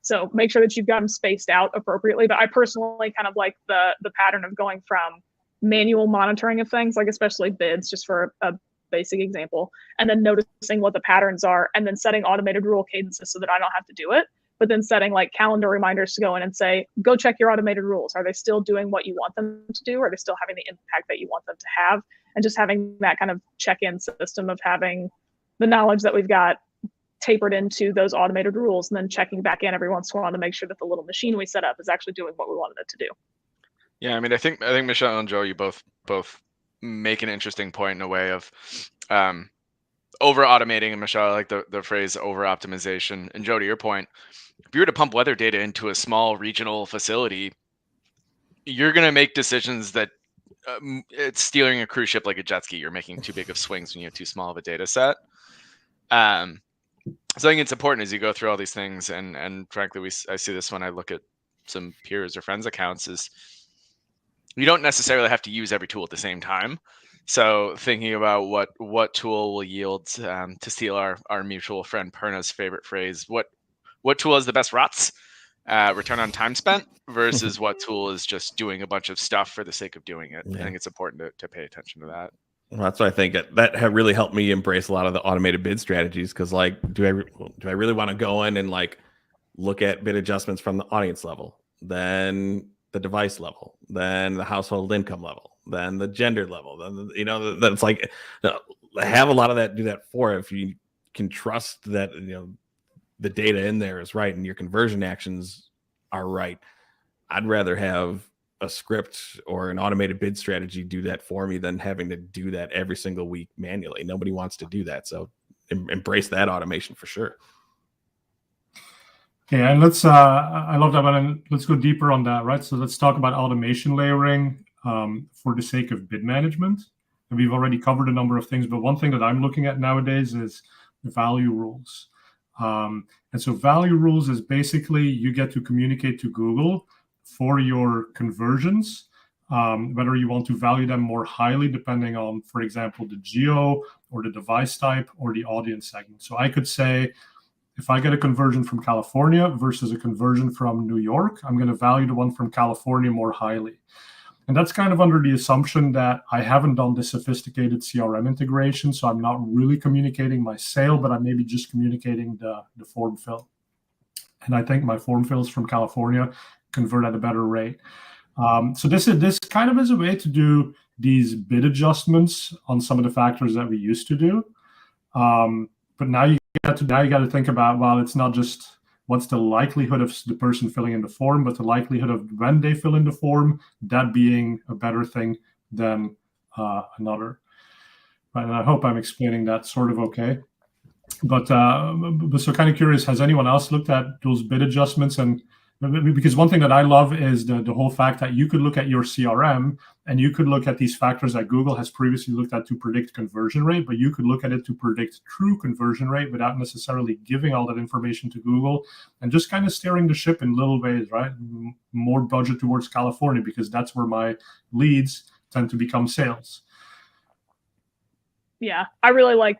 So make sure that you've got them spaced out appropriately. But I personally kind of like the pattern of going from manual monitoring of things, like especially bids, just for a basic example, and then noticing what the patterns are, and then setting automated rule cadences so that I don't have to do it, but then setting like calendar reminders to go in and say, go check your automated rules. Are they still doing what you want them to do? Are they still having the impact that you want them to have? And just having that kind of check-in system of having the knowledge that we've got tapered into those automated rules, and then checking back in every once in a while to make sure that the little machine we set up is actually doing what we wanted it to do. Yeah, I mean, I think Michelle and Joe, you both make an interesting point in a way of over automating. And Michelle, I like the phrase over optimization. And Joe, to your point, if you were to pump weather data into a small regional facility, you're going to make decisions that it's steering a cruise ship like a jet ski. You're making too big of swings when you have too small of a data set. So I think it's important as you go through all these things, and frankly, I see this when I look at some peers or friends' accounts, is you don't necessarily have to use every tool at the same time. So thinking about what tool will yield, to steal our mutual friend Perna's favorite phrase, what tool has the best ROTS, return on time spent, versus what tool is just doing a bunch of stuff for the sake of doing it. Yeah. I think it's important to pay attention to that. Well, that's what I think that have really helped me embrace a lot of the automated bid strategies. Because like, do I really want to go in and like look at bid adjustments from the audience level? then the device level, then the household income level, then the gender level, then that's like have a lot of that do that for it. If you can trust that the data in there is right and your conversion actions are right, I'd rather have a script or an automated bid strategy do that for me than having to do that every single week manually. Nobody wants to do that, so embrace that automation for sure. Yeah, and I love that one, and let's go deeper on that, right? So let's talk about automation layering for the sake of bid management. And we've already covered a number of things, but one thing that I'm looking at nowadays is value rules. And so value rules is basically you get to communicate to Google for your conversions, whether you want to value them more highly depending on, for example, the geo or the device type or the audience segment. So I could say, if I get a conversion from California versus a conversion from New York, I'm going to value the one from California more highly. And that's kind of under the assumption that I haven't done the sophisticated CRM integration. So I'm not really communicating my sale, but I'm maybe just communicating the form fill. And I think my form fills from California convert at a better rate. So this kind of is a way to do these bid adjustments on some of the factors that we used to do. But now you got to think about, well, it's not just what's the likelihood of the person filling in the form, but the likelihood of when they fill in the form, that being a better thing than another. And I hope I'm explaining that sort of okay. But so kind of curious, has anyone else looked at those bid adjustments? And because one thing that I love is the whole fact that you could look at your CRM and you could look at these factors that Google has previously looked at to predict conversion rate, but you could look at it to predict true conversion rate without necessarily giving all that information to Google and just kind of steering the ship in little ways, right? More budget towards California because that's where my leads tend to become sales. Yeah, I really like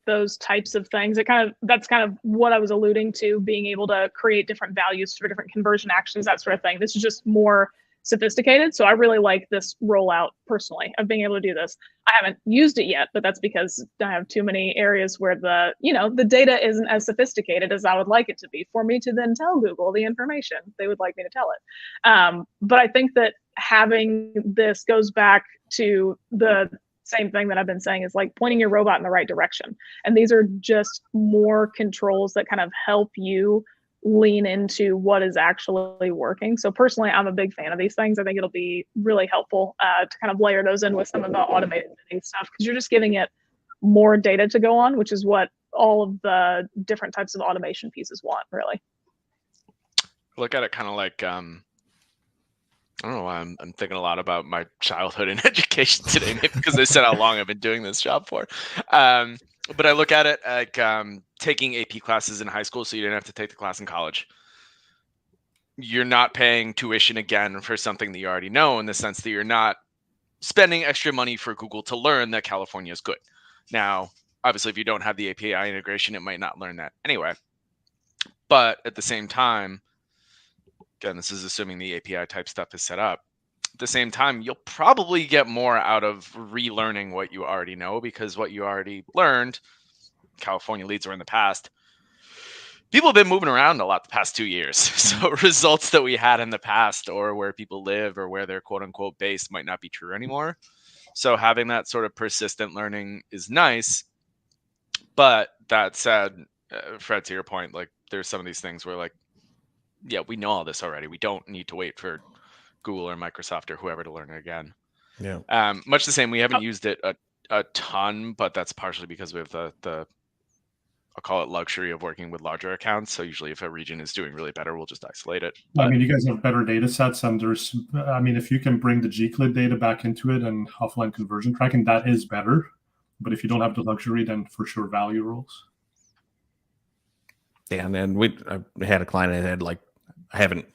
those types of things. That's kind of what I was alluding to, being able to create different values for different conversion actions, that sort of thing. This is just more sophisticated. So I really like this rollout personally of being able to do this. I haven't used it yet, but that's because I have too many areas where the data isn't as sophisticated as I would like it to be for me to then tell Google the information they would like me to tell it. But I think that having this goes back to the same thing that I've been saying, is like pointing your robot in the right direction. And these are just more controls that kind of help you lean into what is actually working. So personally, I'm a big fan of these things. I think it'll be really helpful to kind of layer those in with some of the automated bidding stuff, because you're just giving it more data to go on, which is what all of the different types of automation pieces want, really. Look at it kind of like, I don't know why I'm thinking a lot about my childhood in education today, maybe because I said how long I've been doing this job for. But I look at it like taking AP classes in high school so you didn't have to take the class in college. You're not paying tuition again for something that you already know, in the sense that you're not spending extra money for Google to learn that California is good. Now, obviously, if you don't have the API integration, it might not learn that anyway. But at the same time, again, this is assuming the API type stuff is set up. At the same time, you'll probably get more out of relearning what you already know, because what you already learned, California leads were in the past. People have been moving around a lot the past 2 years. So results that we had in the past, or where people live, or where they're quote unquote based, might not be true anymore. So having that sort of persistent learning is nice. But that said, Fred, to your point, like there's some of these things where like, yeah, we know all this already. We don't need to wait for Google or Microsoft or whoever to learn it again. Yeah. Much the same. We haven't used it a ton, but that's partially because we have the I'll call it luxury of working with larger accounts. So usually if a region is doing really better, we'll just isolate it. I mean, you guys have better data sets, and if you can bring the GCLID data back into it and offline conversion tracking, that is better. But if you don't have the luxury, then for sure value rules. Yeah, and then I had a client that had I haven't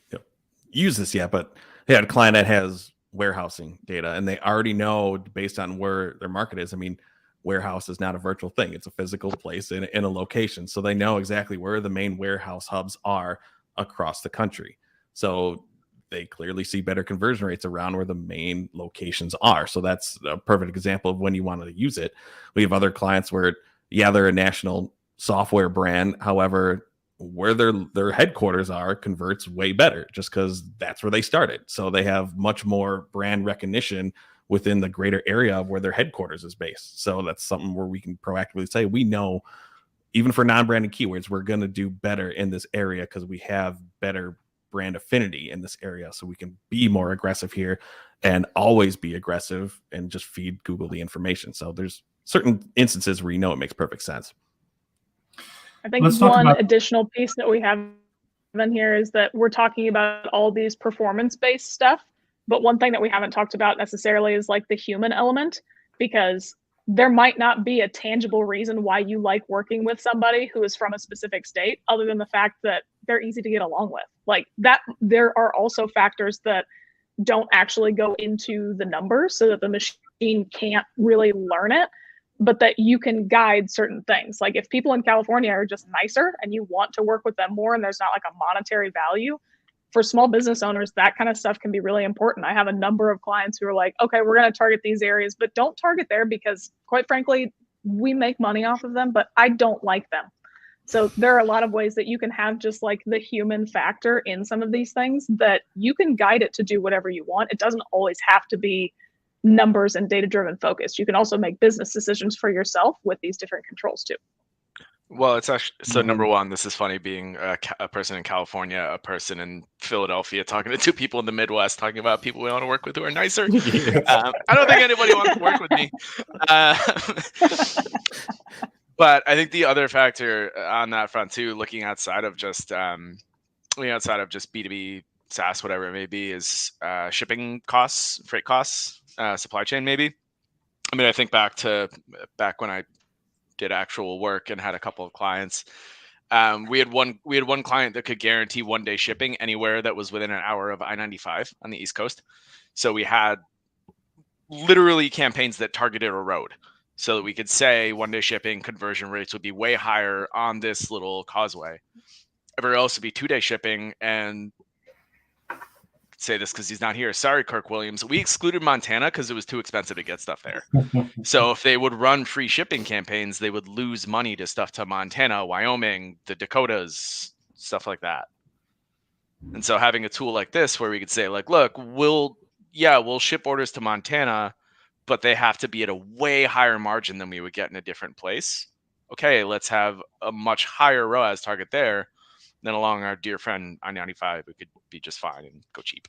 used this yet, but they had a client that has warehousing data, and they already know based on where their market is. I mean, warehouse is not a virtual thing. It's a physical place in a location. So they know exactly where the main warehouse hubs are across the country. So they clearly see better conversion rates around where the main locations are. So that's a perfect example of when you want to use it. We have other clients where, yeah, they're a national software brand. However, where their headquarters are converts way better, just because that's where they started. So they have much more brand recognition within the greater area of where their headquarters is based. So that's something where we can proactively say, we know, even for non-branded keywords, we're going to do better in this area because we have better brand affinity in this area. So we can be more aggressive here and always be aggressive and just feed Google the information. So there's certain instances where it makes perfect sense. I think one additional piece that we have in here is that we're talking about all these performance-based stuff, but one thing that we haven't talked about necessarily is like the human element, because there might not be a tangible reason why you like working with somebody who is from a specific state, other than the fact that they're easy to get along with. Like that, there are also factors that don't actually go into the numbers so that the machine can't really learn it, but that you can guide certain things. Like if people in California are just nicer and you want to work with them more and there's not like a monetary value, for small business owners, that kind of stuff can be really important. I have a number of clients who are like, okay, we're going to target these areas, but don't target there because quite frankly, we make money off of them, but I don't like them. So there are a lot of ways that you can have just like the human factor in some of these things that you can guide it to do whatever you want. It doesn't always have to be numbers and data-driven focused. You can also make business decisions for yourself with these different controls too. Well, it's actually, so number one, this is funny being a person in California, a person in Philadelphia, talking to two people in the Midwest, talking about people we want to work with who are nicer. I don't think anybody wants to work with me. But I think the other factor on that front too, looking outside of just B2B SaaS, whatever it may be, is shipping costs, freight costs, supply chain maybe. I mean, I think back when I did actual work and had a couple of clients. We had one client that could guarantee 1-day shipping anywhere that was within an hour of I-95 on the East Coast. So we had literally campaigns that targeted a road so that we could say 1-day shipping conversion rates would be way higher on this little causeway. Everywhere else would be 2-day shipping, and say this because he's not here. Sorry, Kirk Williams. We excluded Montana because it was too expensive to get stuff there. So if they would run free shipping campaigns, they would lose money to stuff to Montana, Wyoming, the Dakotas, stuff like that. And so having a tool like this where we could say, like, look, we'll ship orders to Montana, but they have to be at a way higher margin than we would get in a different place. Okay, let's have a much higher ROAS target there. Then along our dear friend I-95, it could be just fine and go cheap.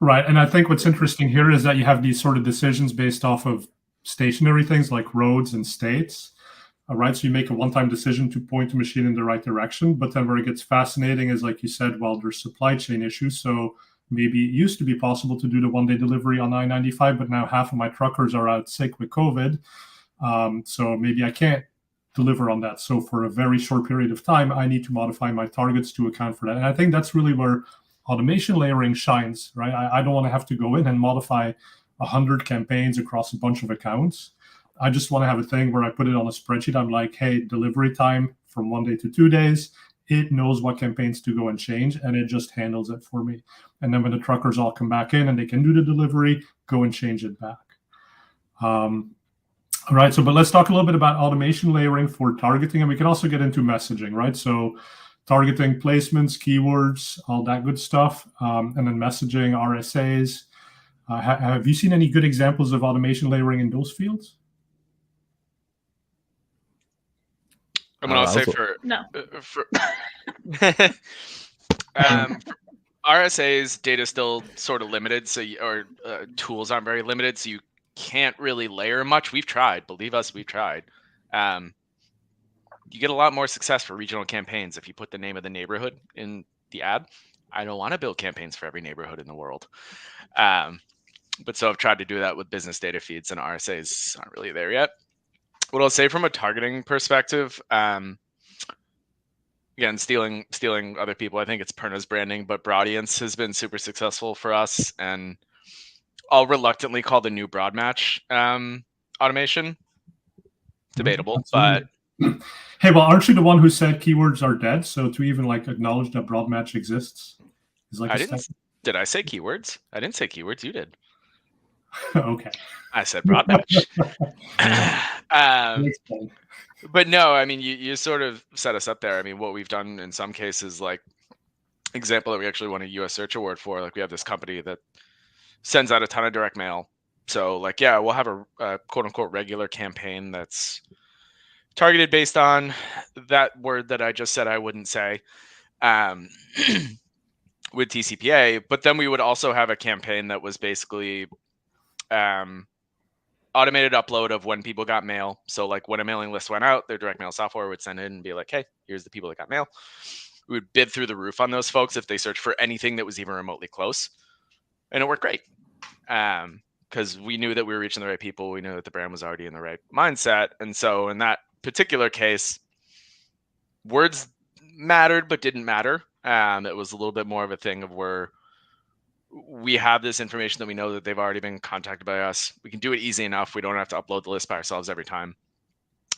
Right. And I think what's interesting here is that you have these sort of decisions based off of stationary things like roads and states. Right. So you make a one-time decision to point the machine in the right direction. But then where it gets fascinating is, like you said, well, there's supply chain issues. So maybe it used to be possible to do the 1-day delivery on I-95, but now half of my truckers are out sick with COVID. So maybe I can't deliver on that. So for a very short period of time, I need to modify my targets to account for that. And I think that's really where automation layering shines, right? I don't want to have to go in and modify 100 campaigns across a bunch of accounts. I just want to have a thing where I put it on a spreadsheet. I'm like, hey, delivery time from 1 day to 2 days. It knows what campaigns to go and change, and it just handles it for me. And then when the truckers all come back in and they can do the delivery, go and change it back. All right, but let's talk a little bit about automation layering for targeting, and we can also get into messaging, right? So targeting placements, keywords, all that good stuff, and then messaging, RSAs. Have you seen any good examples of automation layering in those fields? I'm going to say for RSAs, data still sort of limited, so tools aren't very limited, so you can't really layer much. We've tried, believe us, we've tried. You get a lot more success for regional campaigns if you put the name of the neighborhood in the ad. I don't want to build campaigns for every neighborhood in the world. But so I've tried to do that with business data feeds, and RSAs aren't really there yet. What I'll say from a targeting perspective, again, stealing other people, I think it's Perna's branding, but Broadience has been super successful for us, and I'll reluctantly call the new broad match automation. Debatable, but hey, well, aren't you the one who said keywords are dead? So to even like acknowledge that broad match exists is like Did I say keywords? I didn't say keywords. You did. Okay. I said broad match. But no, I mean, you sort of set us up there. I mean, what we've done in some cases, like example that we actually won a US Search Award for, like we have this company that sends out a ton of direct mail. So like, yeah, we'll have a quote unquote regular campaign that's targeted based on that word that I just said I wouldn't say with TCPA. But then we would also have a campaign that was basically automated upload of when people got mail. So like when a mailing list went out, their direct mail software would send in and be like, hey, here's the people that got mail. We would bid through the roof on those folks if they searched for anything that was even remotely close. And it worked great. Because we knew that we were reaching the right people. We knew that the brand was already in the right mindset. And so in that particular case, words mattered but didn't matter. It was a little bit more of a thing of where we have this information that we know that they've already been contacted by us. We can do it easy enough. We don't have to upload the list by ourselves every time.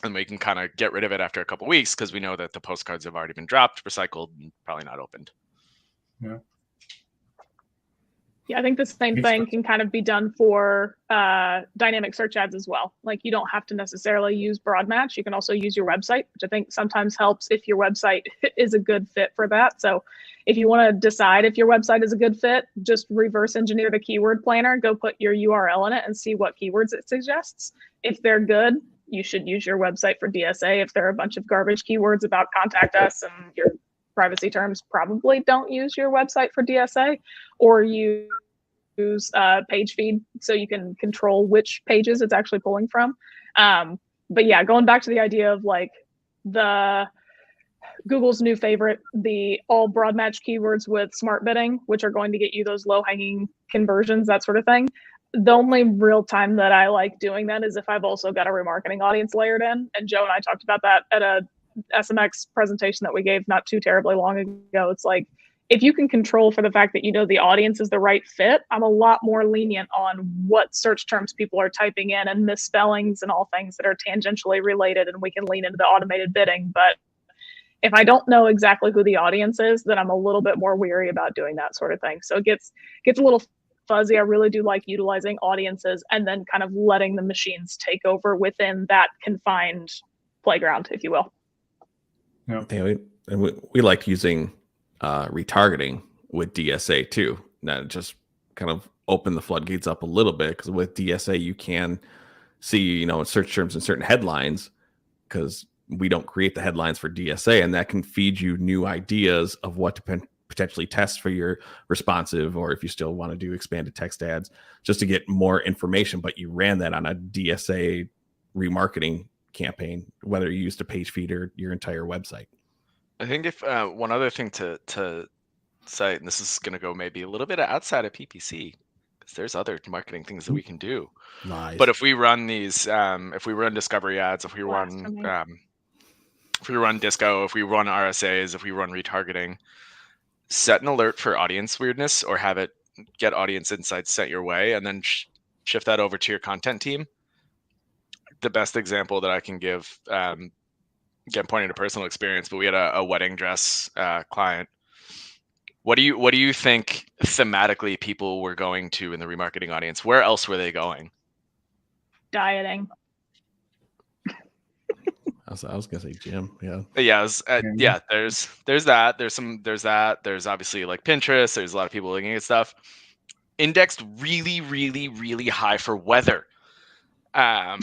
And we can kind of get rid of it after a couple of weeks because we know that the postcards have already been dropped, recycled, and probably not opened. Yeah. Yeah, I think the same thing can kind of be done for dynamic search ads as well. Like you don't have to necessarily use broad match. You can also use your website, which I think sometimes helps if your website is a good fit for that. So if you want to decide if your website is a good fit, just reverse engineer the keyword planner, go put your URL in it and see what keywords it suggests. If they're good, you should use your website for DSA. If there are a bunch of garbage keywords about contact us and your privacy terms, probably don't use your website for DSA, or use page feed so you can control which pages it's actually pulling from. But yeah, going back to the idea of like the Google's new favorite, the all broad match keywords with smart bidding, which are going to get you those low hanging conversions, that sort of thing. The only real time that I like doing that is if I've also got a remarketing audience layered in. And Joe and I talked about that at a SMX presentation that we gave not too terribly long ago. It's like, if you can control for the fact that you know the audience is the right fit, I'm a lot more lenient on what search terms people are typing in and misspellings and all things that are tangentially related, and we can lean into the automated bidding. But if I don't know exactly who the audience is, then I'm a little bit more weary about doing that sort of thing. So it gets a little fuzzy. I really do like utilizing audiences and then kind of letting the machines take over within that confined playground, if you will. Yeah, we like using retargeting with DSA too. Now just kind of open the floodgates up a little bit, because with DSA you can see, search terms and certain headlines, because we don't create the headlines for DSA, and that can feed you new ideas of what to potentially test for your responsive, or if you still want to do expanded text ads, just to get more information. But you ran that on a DSA remarketing campaign, whether you used a page feed or your entire website. I think if one other thing to cite, and this is going to go maybe a little bit outside of PPC, because there's other marketing things that we can do. Nice. But if we run these, if we run discovery ads, if we run disco, if we run RSAs, if we run retargeting, set an alert for audience weirdness, or have it get audience insights sent your way, and then shift that over to your content team. The best example that I can give, again, pointing to personal experience, but we had a wedding dress client. What do you think thematically people were going to in the remarketing audience? Where else were they going? Dieting. I was gonna say gym. Yeah. Yeah. There's that. There's obviously like Pinterest. There's a lot of people looking at stuff. Indexed really, really, really high for weather. Yeah,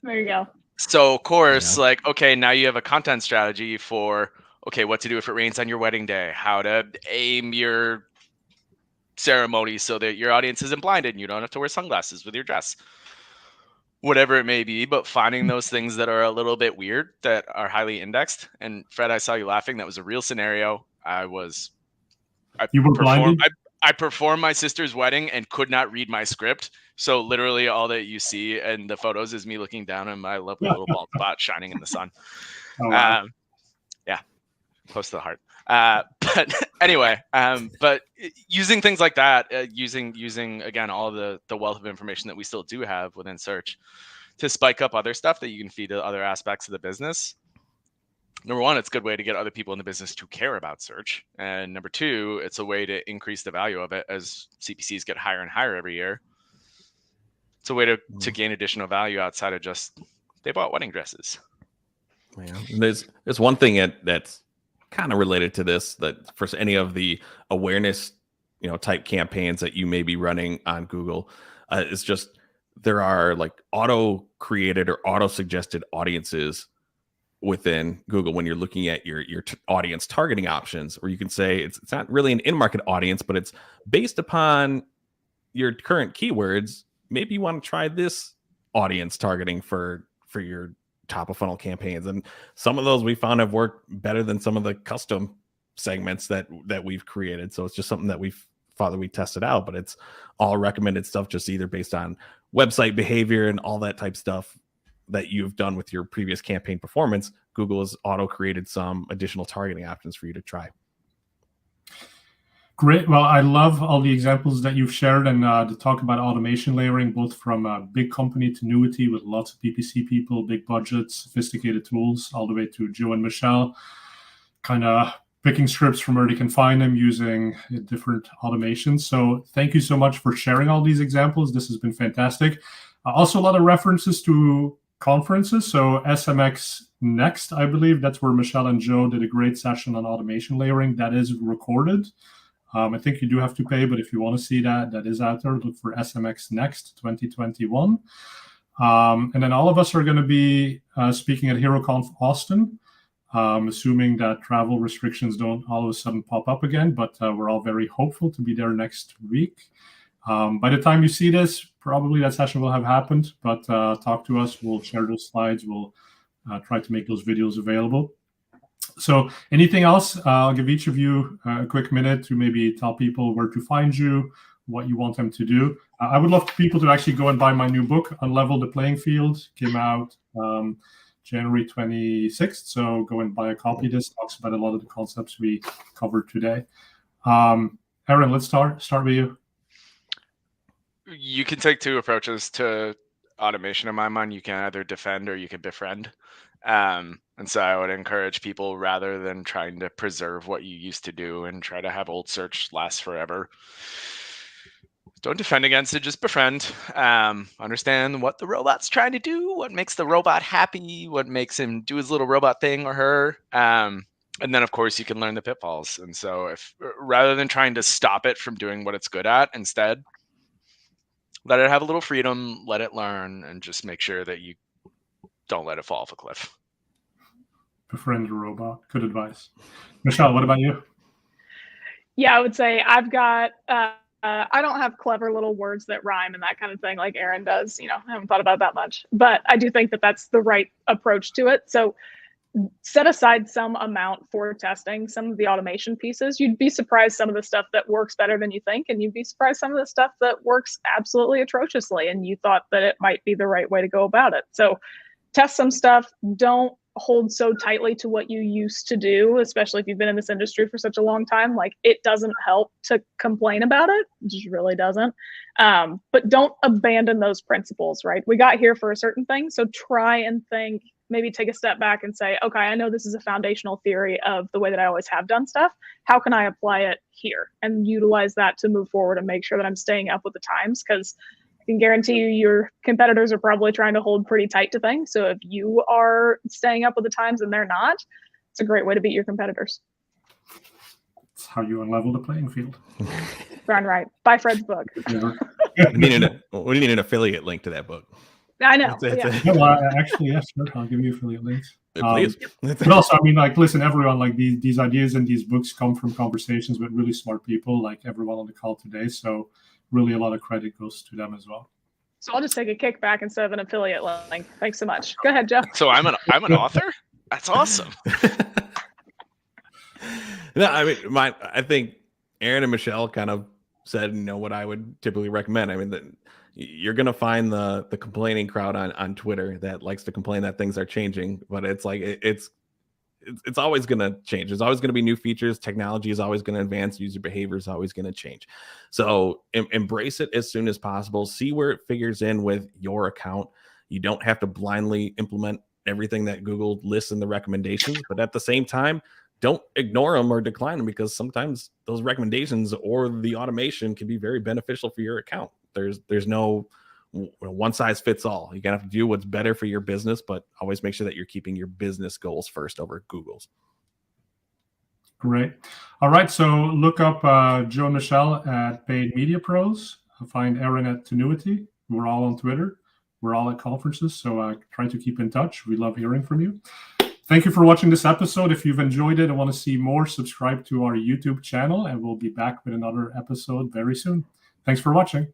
there you go. So of course, okay, now you have a content strategy for, okay, what to do if it rains on your wedding day, how to aim your ceremony so that your audience isn't blinded and you don't have to wear sunglasses with your dress, whatever it may be. But finding those things that are a little bit weird, that are highly indexed. And Fred, I saw you laughing. That was a real scenario. I performed my sister's wedding and could not read my script. So literally all that you see in the photos is me looking down on my lovely little bald spot shining in the sun. Oh, wow. Yeah, close to the heart. But anyway, but using things like that, using again, all the wealth of information that we still do have within search to spike up other stuff that you can feed to other aspects of the business. Number one, it's a good way to get other people in the business to care about search. And number two, it's a way to increase the value of it as CPCs get higher and higher every year. It's a way to gain additional value outside of just they bought wedding dresses. Yeah. There's one thing that's kind of related to this, that for any of the awareness, type campaigns that you may be running on Google, it's just there are like auto created or auto suggested audiences within Google when you're looking at your audience targeting options, where you can say it's not really an in-market audience, but it's based upon your current keywords. Maybe you want to try this audience targeting for your top of funnel campaigns, and some of those we found have worked better than some of the custom segments that we've created. So it's just something that we've thought that we tested out, but it's all recommended stuff, just either based on website behavior and all that type stuff that you've done with your previous campaign performance. Google has auto created some additional targeting options for you to try. Great. Well, I love all the examples that you've shared, and to talk about automation layering, both from a big company, Tinuiti, with lots of PPC people, big budgets, sophisticated tools, all the way to Joe and Michelle, kind of picking scripts from where they can find them using different automations. So thank you so much for sharing all these examples. This has been fantastic. Also, a lot of references to conferences. So SMX Next, I believe that's where Michelle and Joe did a great session on automation layering. That is recorded. I think you do have to pay, but if you want to see that is out there. Look for SMX Next 2021. And then all of us are going to be speaking at HeroConf Austin, assuming that travel restrictions don't all of a sudden pop up again, but we're all very hopeful to be there next week. By the time you see this, probably that session will have happened, but talk to us. We'll share those slides. We'll try to make those videos available. So anything else? I'll give each of you a quick minute to maybe tell people where to find you, what you want them to do. I would love people to actually go and buy my new book, Unlevel the Playing Field. Came out January 26th. So go and buy a copy. This talks about a lot of the concepts we covered today. Aaron, let's start with you. You can take two approaches to automation in my mind. You can either defend or you can befriend. And so I would encourage people, rather than trying to preserve what you used to do and try to have old search last forever, don't defend against it, just befriend. Understand what the robot's trying to do, what makes the robot happy, what makes him do his little robot thing or her. And then, of course, you can learn the pitfalls. And so if rather than trying to stop it from doing what it's good at, instead, let it have a little freedom, let it learn, and just make sure that you don't let it fall off a cliff. Befriend a robot. Good advice. Michelle, what about you? Yeah, I would say I've got, I don't have clever little words that rhyme and that kind of thing like Aaron does. I haven't thought about that much, but I do think that that's the right approach to it. So set aside some amount for testing some of the automation pieces. You'd be surprised some of the stuff that works better than you think, and you'd be surprised some of the stuff that works absolutely atrociously, and you thought that it might be the right way to go about it. So test some stuff. Don't hold so tightly to what you used to do, especially if you've been in this industry for such a long time. Like, it doesn't help to complain about it. It just really doesn't. But don't abandon those principles, right? We got here for a certain thing. So try and think, maybe take a step back and say, okay, I know this is a foundational theory of the way that I always have done stuff. How can I apply it here and utilize that to move forward and make sure that I'm staying up with the times? Because I can guarantee you your competitors are probably trying to hold pretty tight to things. So if you are staying up with the times and they're not, it's a great way to beat your competitors. It's how you unlevel the playing field. Darn right. Buy Fred's book. We need an affiliate link to that book. I know. Actually, yes, sure. I'll give you affiliate links. Please. But also, I mean, like, listen, everyone, like, these ideas and these books come from conversations with really smart people, like everyone on the call today. So really a lot of credit goes to them as well. So I'll just take a kickback instead of an affiliate link. Thanks so much. Go ahead, Joe. So I'm an author? That's awesome. No, I mean, I think Aaron and Michelle kind of said, what I would typically recommend. I mean, you're going to find the complaining crowd on Twitter that likes to complain that things are changing, but it's like, it's always going to change. There's always going to be new features. Technology is always going to advance. User behavior is always going to change. So embrace it as soon as possible. See where it figures in with your account. You don't have to blindly implement everything that Google lists in the recommendations, but at the same time, don't ignore them or decline them, because sometimes those recommendations or the automation can be very beneficial for your account. There's no one size fits all. You're gonna have to do what's better for your business, but always make sure that you're keeping your business goals first over Google's. Great. All right. So look up Joe and Michelle at Paid Media Pros. Find Aaron at Tinuiti. We're all on Twitter. We're all at conferences. So try to keep in touch. We love hearing from you. Thank you for watching this episode. If you've enjoyed it and want to see more, subscribe to our YouTube channel, and we'll be back with another episode very soon. Thanks for watching.